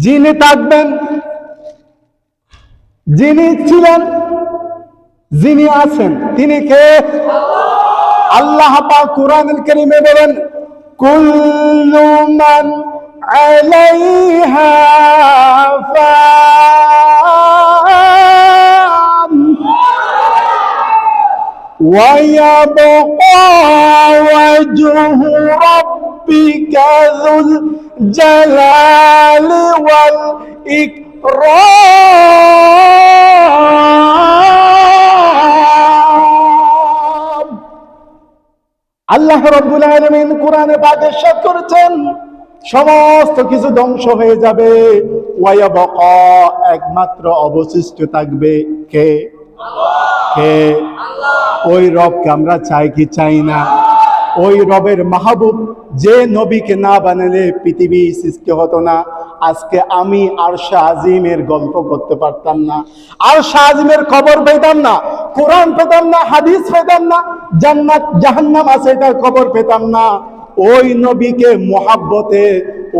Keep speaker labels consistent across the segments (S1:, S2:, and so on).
S1: যিনি থাকবেন, যিনি ছিলেন, যিনি আছেন, তিনি কে? আল্লাহ পাক কুরআনুল কারীমে বলেন, কুল্লু মান আলাইহা ফান ওয়া ইয়াবকা ওয়াজহু রাব্বিকা যুল জালালি ওয়াল ইকরাম। আল্লাহ রাব্বুল আলামিন কোরআনে পাকে ইরশাদ করেছেন, সমস্ত কিছু ধ্বংস হয়ে যাবে, ওয়ায়াবকা, একমাত্র অবশিষ্ট থাকবে কে? কে? ওই রবকে আমরা চাই কি চাই না? ওই রবের মাহবুব যে নবীকে না বানালে পৃথিবী সৃষ্টি হতো না। আজকে আমি আরশে আজিমের গল্প করতে পারতাম না, আরশে আজিমের খবর পেতাম না, কোরআন পেতাম না, হাদিস পেতাম না, জান্নাত জাহান্নাম আছে এটার খবর পেতাম না। ওই নবীকে মোহাব্বতে,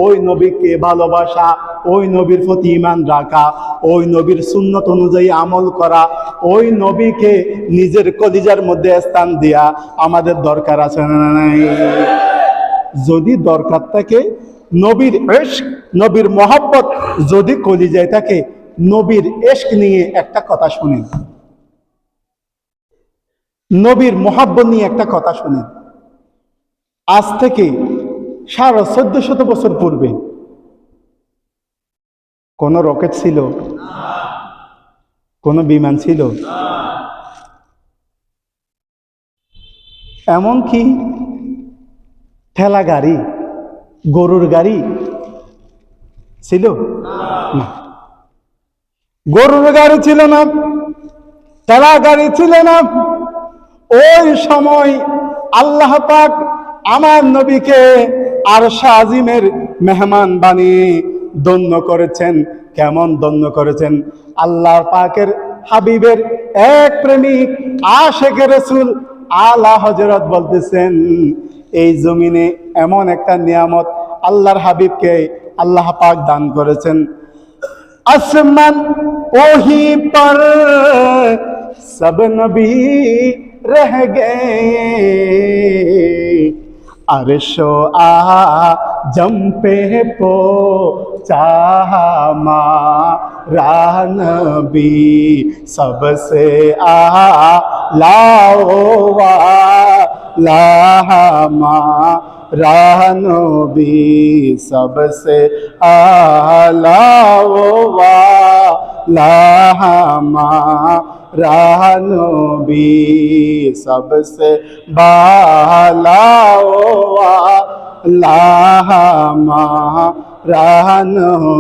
S1: ওই নবীকে ভালোবাসা, ওই নবীর প্রতি ঈমান রাখা, ওই নবীর সুন্নত অনুযায়ী আমল করা, ওই নবীকে নিজের কলিজার মধ্যে স্থান দেয়া আমাদের দরকার আছে না নাই? যদি দরকার থাকে নবীর ইশক, নবীর মোহাব্বত যদি কলিজায় থাকে, নবীর ইশক নিয়ে একটা কথা শুনেন, নবীর মোহাব্বত নিয়ে একটা কথা শুনেন। আজ থেকে 1450 বছর পূর্বে কোন রকেট ছিল? কোন বিমান ছিল? এমনকি ঠেলা গাড়ি, গরুর গাড়ি ছিল না। গরুর গাড়ি ছিল না, ঠেলা গাড়ি ছিল না। ওই সময় আল্লাহ পাক আমার নবীকে আরশে আজিমের মেহমান বানিয়ে ধন্য করেছেন। কেমন ধন্য করেছেন? আল্লাহ পাকের হাবিবের এক প্রেমিক আশিকে রাসূল আলা হযরত বলতেছেন, এই জমিনে এমন একটা নিয়ামত আল্লাহর হাবিবকে আল্লাহ পাক দান করেছেন। আসমান ওহি পর সব নবী रह गए, अर्शो आजम पे पहुंचा हमारा नबी, सबसे आला वाला हमारा नबी, सबसे आला वाला हमारा नबी, सबसे बाला वाला हमारा नबी।